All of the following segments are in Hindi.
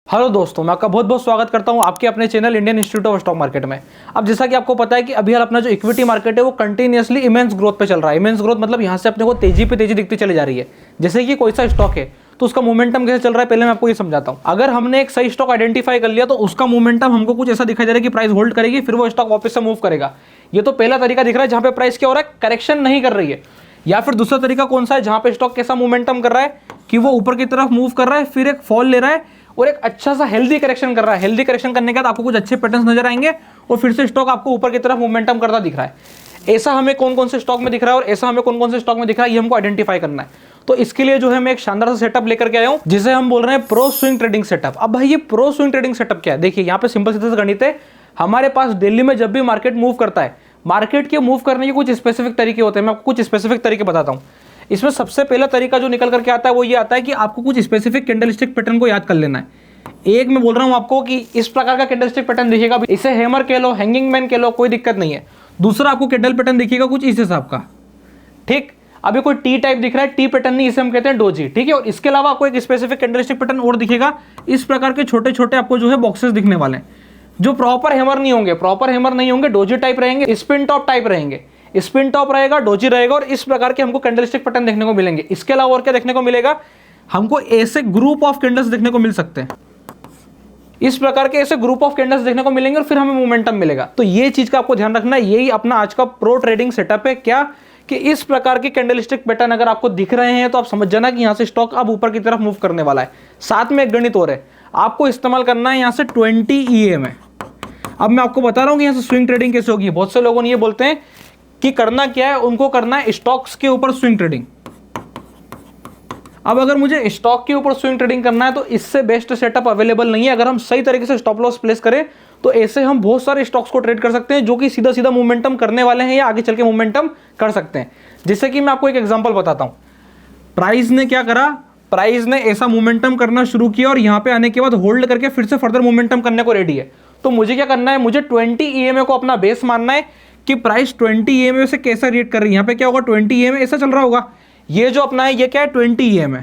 हेलो दोस्तों, मैं आपका बहुत बहुत स्वागत करता हूं आपके अपने channel Indian institute of stock market में। अब जैसा कि आपको पता है कि अभी हाल अपना जो इक्विटी मार्केट है वो कंटिन्यूअसली इमेंस ग्रोथ पे चल रहा है। इमेंस ग्रोथ मतलब यहां से अपने को तेजी पे तेजी दिखती चली जा रही है। जैसे कि कोई सा स्टॉक है तो उसका मोमेंटम कैसे चल रहा है, पहले मैं आपको ये समझाता हूं। अगर हमने एक सही स्टॉक आइडेंटिफाई कर लिया तो उसका मोमेंटम हमको कुछ ऐसा दिखाई दे रहा है कि प्राइस होल्ड करेगी, फिर वो स्टॉक वापस से मूव करेगा। ये तो पहला तरीका दिख रहा है जहां पे प्राइस क्या हो रहा है, करेक्शन नहीं कर रही है। या फिर दूसरा तरीका कौन सा है, जहां पे स्टॉक कैसा मोमेंटम कर रहा है कि वो ऊपर की तरफ मूव कर रहा है, फिर एक फॉल ले रहा है और एक अच्छा सा हेल्दी करेक्शन कर रहा है। हेल्दी करेक्शन करने के बाद आपको कुछ अच्छे पैटर्न्स नजर आएंगे और फिर से स्टॉक आपको ऊपर की तरफ मोमेंटम करता दिख रहा है। ऐसा हमें कौन कौन से स्टॉक में दिख रहा है और ऐसा हमें कौन कौन से स्टॉक में दिख रहा है, ये हमको आइडेंटिफाई करना है। तो इसके लिए जो है मैं एक शानदार सा सेटअप लेकर के आया हूं जिसे हम बोल रहे हैं प्रो स्विंग ट्रेडिंग सेटअप। अब भाई ये प्रो स्विंग ट्रेडिंग सेटअप क्या है, देखिए यहाँ पे सिंपल सीधा सा गणित है। हमारे पास दिल्ली में जब भी मार्केट मूव करता है, मार्केट के मूव करने के कुछ स्पेसिफिक तरीके होते हैं। मैं आपको कुछ स्पेसिफिक तरीके बताता हूं। इसमें सबसे पहला तरीका जो निकल करके आता है वो ये आता है कि आपको कुछ स्पेसिफिक कैंडलस्टिक पैटर्न को याद कर लेना है। एक मैं बोल रहा हूं आपको कि इस प्रकार का कैंडलस्टिक पैटर्न दिखेगा, इसे हैमर कह लो, हैंगिंग मैन कह लो, कोई दिक्कत नहीं है। दूसरा आपको कैंडल पैटर्न दिखेगा कुछ इस हिसाब का, ठीक। अभी कोई टी टाइप दिख रहा है, टी पैटर्न नहीं, इसे हम कहते हैं डोजी, ठीक है। और इसके अलावा आपको एक स्पेसिफिक कैंडलस्टिक पैटर्न और दिखेगा। इस प्रकार के छोटे छोटे आपको जो है बॉक्सेस दिखने वाले हैं जो प्रॉपर हैमर नहीं होंगे, प्रॉपर हैमर नहीं होंगे, डोजी टाइप रहेंगे, स्पिन टॉप टाइप रहेंगे। स्पिन टॉप रहेगा, डोजी रहेगा और इस प्रकार के हमको कैंडलस्टिक पैटर्न देखने को मिलेंगे। इसके अलावा और क्या देखने को मिलेगा, हमको ऐसे ग्रुप ऑफ कैंडल्स देखने को मिल सकते हैं। इस प्रकार के ऐसे ग्रुप ऑफ कैंडल्स देखने को मिलेंगे और फिर हमें मोमेंटम मिलेगा। तो ये चीज का आपको ध्यान रखना है। यही अपना आज का प्रो ट्रेडिंग सेटअप है। क्या कि इस प्रकार के कैंडलस्टिक पैटर्न अगर आपको दिख रहे हैं तो आप समझ जाना कि यहां से स्टॉक अब ऊपर की तरफ मूव करने वाला है। साथ में एक गणित और है, आपको इस्तेमाल करना है यहां से 20 EM है। अब मैं आपको बता रहा हूं कि यहां से स्विंग ट्रेडिंग कैसे होगी। बहुत से लोगों ने ये बोलते हैं कि करना क्या है, उनको करना है स्टॉक्स के ऊपर स्विंग ट्रेडिंग। अब अगर मुझे स्टॉक के ऊपर स्विंग ट्रेडिंग करना है तो इससे बेस्ट सेटअप अवेलेबल नहीं है। अगर हम सही तरीके से स्टॉप लॉस प्लेस करें तो ऐसे हम बहुत सारे स्टॉक्स को ट्रेड कर सकते हैं जो कि सीधा सीधा मोमेंटम करने वाले हैं या आगे चल के मोमेंटम कर सकते हैं। जिससे कि मैं आपको एक एग्जांपल बताता हूं। प्राइस ने क्या करा, प्राइस ने ऐसा मोमेंटम करना शुरू किया और यहां पे आने के बाद होल्ड करके फिर से फर्दर मोमेंटम करने को रेडी है। तो मुझे क्या करना है, मुझे 20 EMA को अपना बेस मानना है कि प्राइस 20 EMA से कैसा रिएक्ट कर रही है। यहां पे क्या होगा, 20 EMA ऐसा चल रहा होगा। ये जो अपना है ये क्या है, 20 EMA।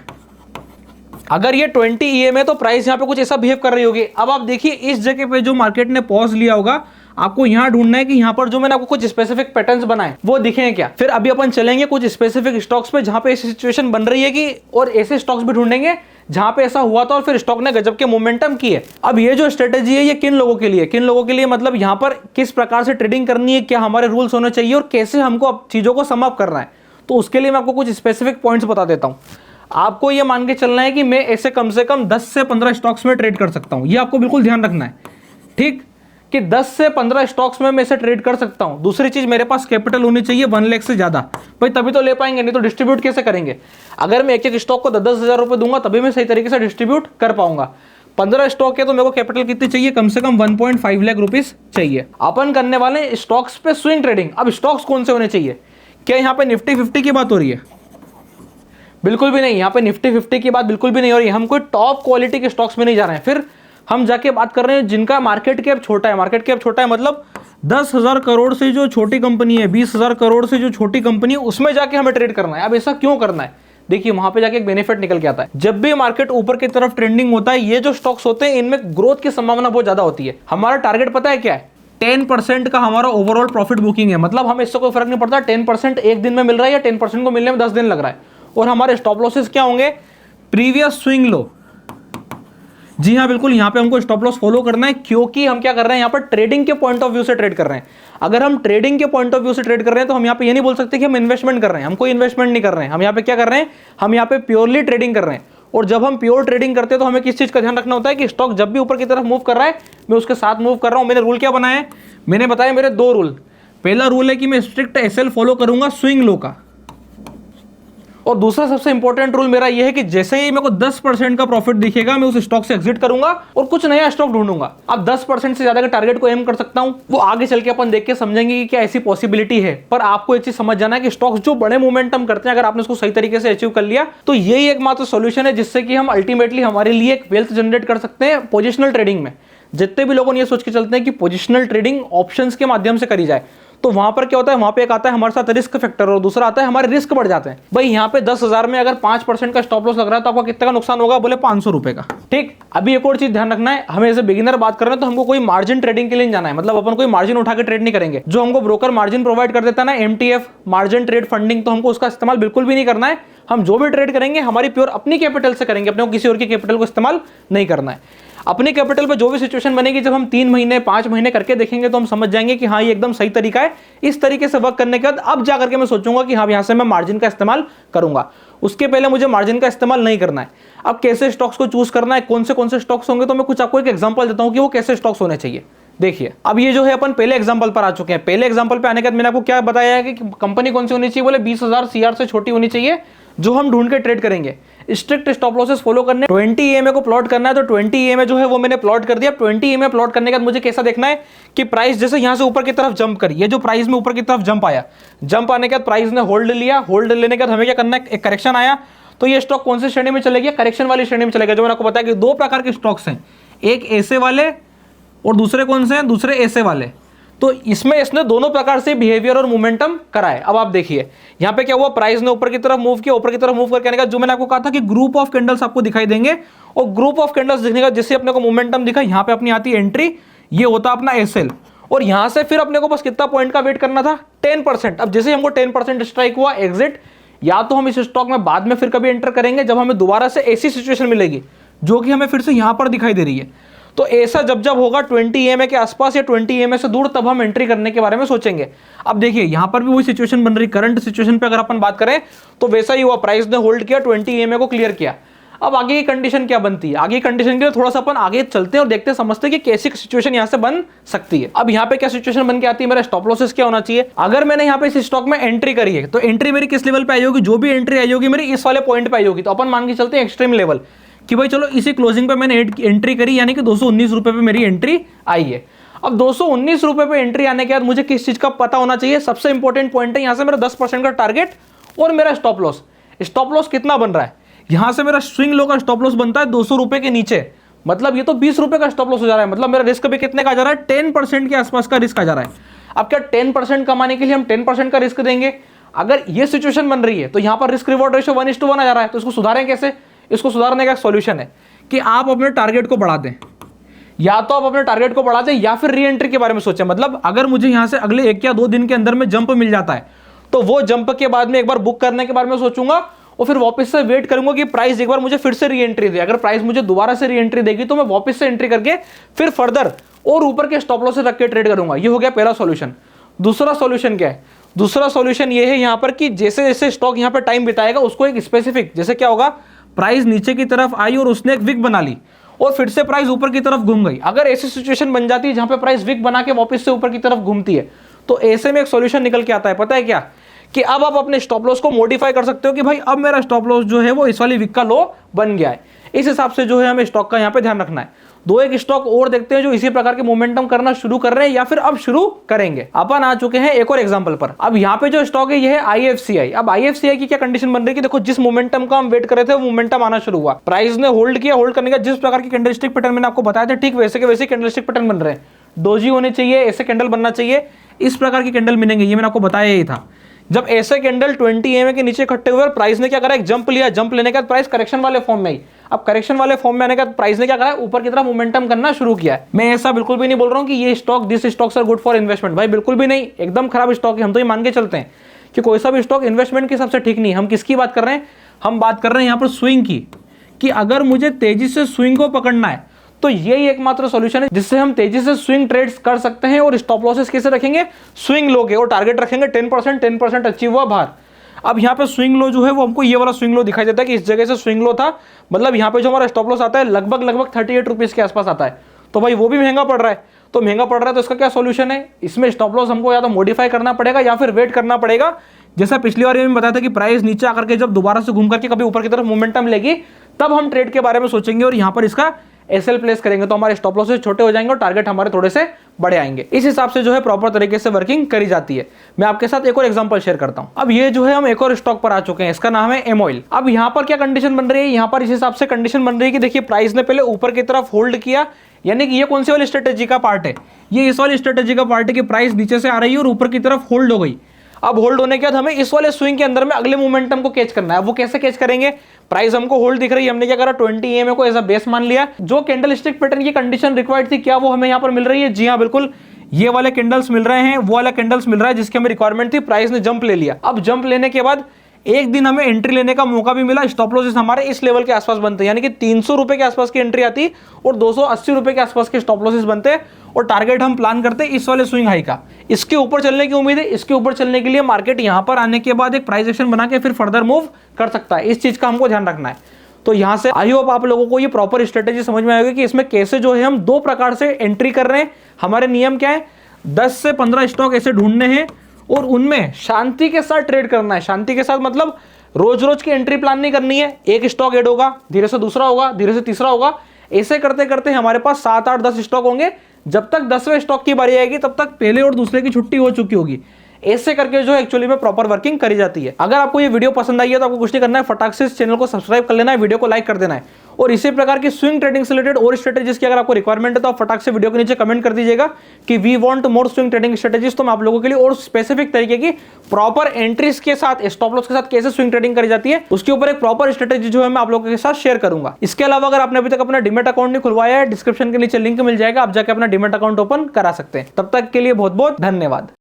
अगर ये 20 EMA तो प्राइस यहां पे कुछ ऐसा बिहेव कर रही होगी। अब आप देखिए इस जगह पे जो मार्केट ने पॉज लिया होगा, आपको यहां ढूंढना है कि यहां पर जो मैंने आपको कुछ स्पेसिफिक पैटर्न्स बनाए वो दिखे क्या। फिर अभी अपन चलेंगे कुछ स्पेसिफिक स्टॉक्स पे जहां पे ऐसी सिचुएशन बन रही है कि, और ऐसे स्टॉक्स भी ढूंढेंगे जहां पे ऐसा हुआ था और फिर स्टॉक ने गजब के मोमेंटम किए। अब ये जो स्ट्रेटेजी है ये किन लोगों के लिए, किन लोगों के लिए मतलब यहां पर किस प्रकार से ट्रेडिंग करनी है, क्या हमारे रूल्स होने चाहिए और कैसे हमको अब चीजों को सम अप करना है। तो उसके लिए मैं आपको कुछ स्पेसिफिक पॉइंट्स बता देता हूं। आपको ये मान के चलना है कि मैं ऐसे कम से कम 10 से 15 स्टॉक्स में ट्रेड कर सकता हूं। ये आपको बिल्कुल ध्यान रखना है, ठीक, कि 10 से 15 स्टॉक्स में मैं इसे ट्रेड कर सकता हूं। दूसरी चीज, मेरे पास कैपिटल होनी चाहिए 1 लाख से ज्यादा, भाई तभी तो ले पाएंगे, नहीं तो डिस्ट्रीब्यूट कैसे करेंगे। अगर मैं एक एक स्टॉक को 10-10 हज़ार रुपए दूंगा तभी मैं सही तरीके से डिस्ट्रीब्यूट कर पाऊंगा। 15 स्टॉक है तो मेरे को कैपिटल कितनी चाहिए, कम से कम 1.5 लाख रुपीज चाहिए। अपन करने वाले स्टॉक्स पे स्विंग ट्रेडिंग। अब स्टॉक्स कौन से होने चाहिए, क्या यहाँ पे निफ्टी 50 की बात हो रही है? बिल्कुल भी नहीं, यहाँ पे निफ्टी 50 की बात बिल्कुल भी नहीं हो रही है। हम कोई टॉप क्वालिटी के स्टॉक्स में नहीं जा रहे हैं। फिर हम जाके बात कर रहे हैं जिनका मार्केट कैप छोटा है। मार्केट कैप छोटा है मतलब 10,000 करोड़ से जो छोटी कंपनी है, 20,000 करोड़ से जो छोटी कंपनी है, उसमें जाके हमें ट्रेड करना है। अब ऐसा क्यों करना है, देखिए वहां पे जाके एक बेनिफिट निकल के आता है। जब भी मार्केट ऊपर की तरफ ट्रेंडिंग होता है, ये जो स्टॉक्स होते हैं इनमें ग्रोथ की संभावना बहुत ज्यादा होती है। हमारा टारगेट पता है क्या है, 10% का हमारा ओवरऑल प्रॉफिट बुकिंग है। मतलब हमें इससे कोई फर्क नहीं पड़ता 10% एक दिन में मिल रहा है या 10% को मिलने में 10 दिन लग रहा है। और हमारे स्टॉप लॉसेस क्या होंगे, प्रीवियस स्विंग लो। जी हाँ बिल्कुल, यहां पे हमको स्टॉप लॉस फॉलो करना है क्योंकि हम क्या कर रहे हैं, यहां पर ट्रेडिंग के पॉइंट ऑफ व्यू से ट्रेड कर रहे हैं। अगर हम ट्रेडिंग के पॉइंट ऑफ व्यू से ट्रेड कर रहे हैं तो हम यहां पे ये नहीं बोल सकते कि हम इन्वेस्टमेंट कर रहे हैं। हम कोई इन्वेस्टमेंट नहीं कर रहे हैं। हम यहां पे क्या कर रहे हैं, हम यहां पे प्योरली ट्रेडिंग कर रहे हैं। और जब हम प्योर ट्रेडिंग करते हैं तो हमें किस चीज का ध्यान रखना होता है कि स्टॉक जब भी ऊपर की तरफ मूव कर रहा है मैं उसके साथ मूव कर रहा हूं। मैंने रूल क्या बनाया है, मैंने बताया मेरे 2 रूल। पहला रूल है कि मैं स्ट्रिक्ट SL फॉलो करूंगा स्विंग लो का, और दूसरा सबसे इंपॉर्टेंट रूल मेरा यह है कि जैसे ही मेरे को 10% का प्रॉफिट दिखेगा मैं उस स्टॉक से एग्जिट करूंगा और कुछ नया स्टॉक ढूंढूंगा। अब 10% से ज्यादा के टारगेट को एम कर सकता हूं, वो आगे चल के अपन देख के समझेंगे कि क्या ऐसी पॉसिबिलिटी है। पर आपको एक चीज समझ जाना है कि स्टॉक्स जो बड़े मोमेंटम करते हैं, अगर आपने उसको सही तरीके से अचीव कर लिया तो यही एकमात्र सोल्यूशन है जिससे कि हम अल्टीमेटली हमारे लिए एक वेल्थ जनरेट कर सकते हैं पोजिशनल ट्रेडिंग में। जितने भी लोगों ने ये सोच के चलते हैं कि पोजिशनल ट्रेडिंग ऑप्शंस के माध्यम से करी जाए, तो वहां पर क्या होता है, वहां पे एक आता है हमारे साथ रिस्क फैक्टर और दूसरा आता है हमारे रिस्क बढ़ जाते हैं। भाई यहाँ पे 10,000 में अगर 5% का स्टॉप लॉस लग रहा है तो आपका कितने का नुकसान होगा, बोले 500 रुपए का। ठीक, अभी एक और चीज ध्यान रखना है, हमें एज ए बिगिनर बात कर रहे हैं तो हमको कोई मार्जिन ट्रेडिंग के लिए जाना है, मतलब अपन कोई मार्जिन उठा के ट्रेड नहीं करेंगे। जो हमको ब्रोकर मार्जिन प्रोवाइड कर देता है ना, MTF मार्जिन ट्रेड फंडिंग, तो हमको उसका इस्तेमाल बिल्कुल भी नहीं करना है। हम जो भी ट्रेड करेंगे हमारी प्योर अपनी कैपिटल से करेंगे, अपने को किसी और की कैपिटल को इस्तेमाल नहीं करना है। अपनी कैपिटल पे जो भी सिचुएशन बनेगी, जब हम 3 महीने 5 महीने करके देखेंगे तो हम समझ जाएंगे कि हाँ ये एकदम सही तरीका है। इस तरीके से वर्क करने के बाद अब जा करके मैं सोचूंगा कि हाँ यहाँ से मैं मार्जिन का इस्तेमाल करूंगा, उसके पहले मुझे मार्जिन का इस्तेमाल नहीं करना है। अब कैसे स्टॉक्स को चूज करना है, कौन से स्टॉक्स होंगे, तो मैं कुछ आपको एक एग्जांपल देता हूं कि वो कैसे स्टॉक्स होने चाहिए। देखिए, अब ये जो है अपन पहले एग्जांपल पर आ चुके हैं। पहले एग्जांपल पे आने के बाद मैंने आपको क्या बताया है कि कंपनी कौन सी होनी चाहिए, बोले 20,000 CR से छोटी होनी चाहिए, जो हम ढूंढ के ट्रेड करेंगे। स्ट्रिक्ट स्टॉप लॉसेस फॉलो करने, 20 EMA को प्लॉट करना है तो 20 EMA जो है वो मैंने प्लॉट कर दिया। 20 EMA प्लॉट करने के बाद मुझे कैसा देखना है कि प्राइस जैसे यहां से ऊपर की तरफ जंप करी, ये जो प्राइस में ऊपर की तरफ जंप आया, जंप आने के बाद प्राइस ने होल्ड लिया, होल्ड लेने के बाद हमें क्या करना है, एक करेक्शन आया, तो ये स्टॉक कौन सी श्रेणी में चलेगी, करेक्शन वाली श्रेणी में चलेगा। जो मैंने आपको बताया कि 2 प्रकार के स्टॉक्स हैं, एक ऐसे वाले और दूसरे कौन से हैं, दूसरे ऐसे वाले। तो इसमें इसने दोनों प्रकार से बिहेवियर और मोमेंटम करा है। अब आप देखिए यहां पे क्या हुआ, प्राइस ने ऊपर की तरफ मूव किया, ऊपर की तरफ मूव करके आने का, जो मैंने आपको कहा था कि ग्रुप ऑफ कैंडल्स आपको दिखाई देंगे, और ग्रुप ऑफ कैंडल्स दिखने का जिससे अपने को मोमेंटम दिखा, यहां पे अपनी आती है एंट्री, ये होता अपना SL, और यहां से फिर अपने को बस कितना पॉइंट का वेट करना था, 10%। अब जैसे हमको 10% स्ट्राइक हुआ, एग्जिट, या तो हम इस स्टॉक में बाद में फिर कभी एंटर करेंगे जब हमें दोबारा से ऐसी सिचुएशन मिलेगी जो कि हमें फिर से यहां पर दिखाई दे रही है। तो ऐसा जब जब होगा 20 EMA के आसपास या 20 EMA से दूर, तब हम एंट्री करने के बारे में सोचेंगे। अब देखिए यहां पर भी वही सिचुएशन बन रही, करंट सिचुएशन पे अगर अपन बात करें तो वैसा ही हुआ, प्राइस ने होल्ड किया, 20 EMA को क्लियर किया। अब आगे की कंडीशन क्या बनती है, आगे की कंडीशन के लिए थोड़ा सा अपन आगे चलते हैं और देखते हैं, समझते हैं कि कैसी सिचुएशन यहां से बन सकती है। अब यहां पे क्या सिचुएशन बन के आती है, मेरा स्टॉप लॉसेस क्या होना चाहिए। अगर मैंने यहां पे इस स्टॉक में एंट्री करी है तो एंट्री मेरी किस लेवल पे आई होगी, जो भी एंट्री आई होगी मेरी इस वाले पॉइंट पे आई होगी। तो अपन मान के चलते हैं एक्सट्रीम लेवल कि भाई चलो इसी क्लोजिंग पे मैंने एंट्री करी, यानी कि 219 रुपए पे मेरी एंट्री आई है। अब 219 रुपए पे एंट्री आने के बाद मुझे किस चीज का पता होना चाहिए, सबसे इंपॉर्टेंट पॉइंट है यहां से मेरा 10% का टारगेट और मेरा स्टॉप लॉस। स्टॉप लॉस कितना बन रहा है, यहां से मेरा स्विंग लो का स्टॉप लॉस बनता है 200 रुपए के नीचे, मतलब ये तो 20 रुपए का स्टॉप लॉस हो जा रहा है, मतलब मेरा रिस्क भी कितने का जा रहा है, 10% के आसपास का रिस्क आ जा रहा है। अब क्या 10% कमाने के लिए हम 10% का रिस्क देंगे, अगर ये सिचुएशन बन रही है तो यहां पर रिस्क रिवॉर्ड रेशियो 1:1 आ जा रहा है। तो इसको सुधारें कैसे, इसको सुधारने का एक सॉल्यूशन है कि आप अपने टारगेट को बढ़ा दें, या तो आप अपने टारगेट को बढ़ा दें या फिर री एंट्री के बारे में सोचें। मतलब अगर मुझे यहां से अगले 1 या 2 दिन के अंदर में जंप मिल जाता है तो वो जंप के बाद में एक बार बुक करने के बारे में सोचूंगा और फिर वापस से वेट करूंगा कि प्राइस एक बार मुझे फिर से री एंट्री दे। अगर प्राइस मुझे दोबारा से री एंट्री देगी तो मैं वापस से एंट्री करके फिर फर्दर और ऊपर के स्टॉप लॉस से रख के ट्रेड करूंगा। ये हो गया पहला सॉल्यूशन। दूसरा सॉल्यूशन क्या है, दूसरा सॉल्यूशन ये है यहां पर कि जैसे जैसे स्टॉक यहां पर टाइम बिताएगा उसको एक स्पेसिफिक, जैसे क्या होगा, प्राइस नीचे की तरफ आई और उसने एक विक बना ली और फिर से प्राइस ऊपर की तरफ घूम गई। अगर ऐसी सिचुएशन बन जाती है जहां पे प्राइस विक बना के वापस से ऊपर की तरफ घूमती है, तो ऐसे में एक सॉल्यूशन निकल के आता है, पता है क्या, कि अब आप अपने स्टॉप लॉस को मॉडिफाई कर सकते हो कि भाई अब मेरा स्टॉप लॉस जो है वो इस वाली विक का लो बन गया है। इस हिसाब से जो है हमें स्टॉक का यहां पे ध्यान रखना है। 1 स्टॉक और देखते हैं जो इसी प्रकार के मोमेंटम करना शुरू कर रहे हैं या फिर अब शुरू करेंगे। अपन आ चुके हैं एक और एग्जांपल पर। अब यहाँ पे जो स्टॉक है ये है IFCI। अब IFCI की क्या कंडीशन बन रही है कि देखो जिस मोमेंटम का हम वेट कर रहे थे वो मोमेंटम आना शुरू हुआ, प्राइस ने होल्ड किया, होल्ड करने का जिस प्रकार की कैंडलस्टिक पैटर्न मैंने आपको बताया था ठीक वैसे के वैसे कैंडलस्टिक पैटर्न बन रहे हैं। डोजी होने चाहिए, ऐसे कैंडल बनना चाहिए, इस प्रकार की कैंडल मिलेंगे, ये मैंने आपको बताया ही था। जब ऐसे कैंडल 20 EMA के नीचे इकट्ठे हुए और प्राइस ने क्या करा, एक जंप लिया, जंप लेने के बाद प्राइस करेक्शन वाले फॉर्म में आई। अब करेक्शन वाले फॉर्म में आने के बाद प्राइस ने क्या करा, ऊपर की तरफ मोमेंटम करना शुरू किया है। मैं ऐसा बिल्कुल भी नहीं बोल रहा हूं कि ये stock, this stocks are good for investment, भाई बिल्कुल भी नहीं, एकदम खराब स्टॉक है। हम तो ये मान के चलते हैं कि कोई सा भी स्टॉक इन्वेस्टमेंट के हिसाब से ठीक नहीं। हम किसकी बात कर रहे हैं, हम बात कर रहे हैं यहाँ पर स्विंग की, कि अगर मुझे तेजी से स्विंग को पकड़ना है तो यही एकमात्र सॉल्यूशन है जिससे हम तेजी से स्विंग ट्रेड्स कर सकते हैं। और स्टॉप लॉसेस कैसे रखेंगे, स्विंग लो के, और टारगेट रखेंगे 10% अचीव हुआ बाहर। अब यहाँ पे स्विंग लो जो है वो हमको ये वाला स्विंग लो दिखाई देता है कि इस जगह से स्विंग लो था, मतलब यहाँ पे जो हमारा स्टॉप लॉस आता है लगभग 38 रुपीज के आसपास आता है। तो भाई वो भी महंगा पड़ रहा है, तो महंगा पड़ रहा है तो इसका क्या सॉल्यूशन है, इसमें स्टॉप लॉस हमको या तो मॉडिफाई करना पड़ेगा या फिर वेट करना पड़ेगा। जैसा पिछली बार मैंने बताया था कि प्राइस नीचे आकर के जब दोबारा से घूम करके कभी ऊपर की तरफ मोमेंटम लेगी तब हम ट्रेड के बारे में सोचेंगे और यहाँ पर इसका SL प्लेस करेंगे, तो हमारे स्टॉप लॉसेस छोटे हो जाएंगे और टारगेट हमारे थोड़े से बड़े आएंगे। इस हिसाब से जो है प्रॉपर तरीके से वर्किंग करी जाती है। मैं आपके साथ एक और एग्जांपल शेयर करता हूं। अब ये जो है हम एक और स्टॉक पर आ चुके हैं, इसका नाम है एमओइल। अब यहाँ पर क्या कंडीशन बन रही है, यहाँ पर इस हिसाब से कंडीशन बन रही है कि देखिए प्राइस ने पहले ऊपर की तरफ होल्ड किया, यानी कि ये कौन सी वाली स्ट्रेटेजी का पार्ट है, ये इस वाली स्ट्रेटेजी का पार्ट है कि प्राइस नीचे से आ रही है और ऊपर की तरफ होल्ड हो गई। अब होल्ड होने के बाद हमें इस वाले स्विंग के अंदर में अगले मोमेंटम को कैच करना है। वो कैसे कैच करेंगे, प्राइस हमको होल्ड दिख रही है, हमने क्या करा 20 EMA को एज अ बेस मान लिया। जो कैंडलस्टिक पैटर्न की कंडीशन रिक्वायर्ड थी, क्या वो हमें यहाँ पर मिल रही है? जी हाँ बिल्कुल, ये वाले कैंडल्स मिल रहे हैं, वो वाला कैंडल्स मिल रहा है जिसकी हमें रिक्वायरमेंट थी। प्राइस ने जंप ले लिया। अब जंप लेने के बाद एक दिन हमें एंट्री लेने का मौका भी मिला। स्टॉप लॉसेस हमारे इस लेवल के आसपास बनते हैं, यानी कि 300 रुपए के आसपास की एंट्री आती और 280 रुपए के आसपास के स्टॉप लॉसेस बनते और टारगेट हम प्लान करते इस वाले स्विंग हाई का। इसके ऊपर चलने की उम्मीद है। इसके ऊपर चलने के लिए मार्केट यहां पर आने के बाद एक प्राइस एक्शन बना के फिर फर्दर मूव कर सकता है। इस चीज का हमको ध्यान रखना है। तो यहां से आई होप आप लोगों को ये प्रॉपर स्ट्रेटेजी समझ में आएगी कि इसमें कैसे जो है हम दो प्रकार से एंट्री कर रहे हैं। हमारे नियम क्या है, 10 से 15 स्टॉक ऐसे ढूंढने हैं और उनमें शांति के साथ ट्रेड करना है। शांति के साथ मतलब रोज रोज की एंट्री प्लान नहीं करनी है। एक स्टॉक ऐड होगा, धीरे से दूसरा होगा, धीरे से तीसरा होगा, ऐसे करते करते हमारे पास 7, 8, 10 स्टॉक होंगे। जब तक 10वें स्टॉक की बारी आएगी तब तक पहले और दूसरे की छुट्टी हो चुकी होगी। ऐसे करके जो एक्चुअली में प्रॉपर वर्किंग करी जाती है। अगर आपको ये वीडियो पसंद आई है तो आपको कुछ नहीं करना है, फटाक से इस चैनल को सब्सक्राइब कर लेना है, वीडियो को लाइक कर देना है। और इसी प्रकार की स्विंग ट्रेडिंग से रिलेटेड और स्ट्रेटेजीज की अगर आपको रिक्वायरमेंट है तो आप फटाक से वीडियो के नीचे कमेंट कर दीजिएगा कि we want more swing trading strategies. तो मैं आप लोगों के लिए और स्पेसिफिक तरीके की प्रॉपर एंट्रीज के साथ, स्टॉप लॉस के साथ कैसे स्विंग ट्रेडिंग करी जाती है उसके ऊपर एक प्रॉपर स्ट्रेटेजी जो है मैं आप लोगों के साथ शेयर करूंगा। इसके अलावा अगर आपने अभी तक अपना डीमैट अकाउंट नहीं खुलवाया है, डिस्क्रिप्शन के नीचे लिंक मिल जाएगा, आप जाकर अपना डीमैट अकाउंट ओपन करा सकते हैं। तब तक के लिए बहुत बहुत धन्यवाद।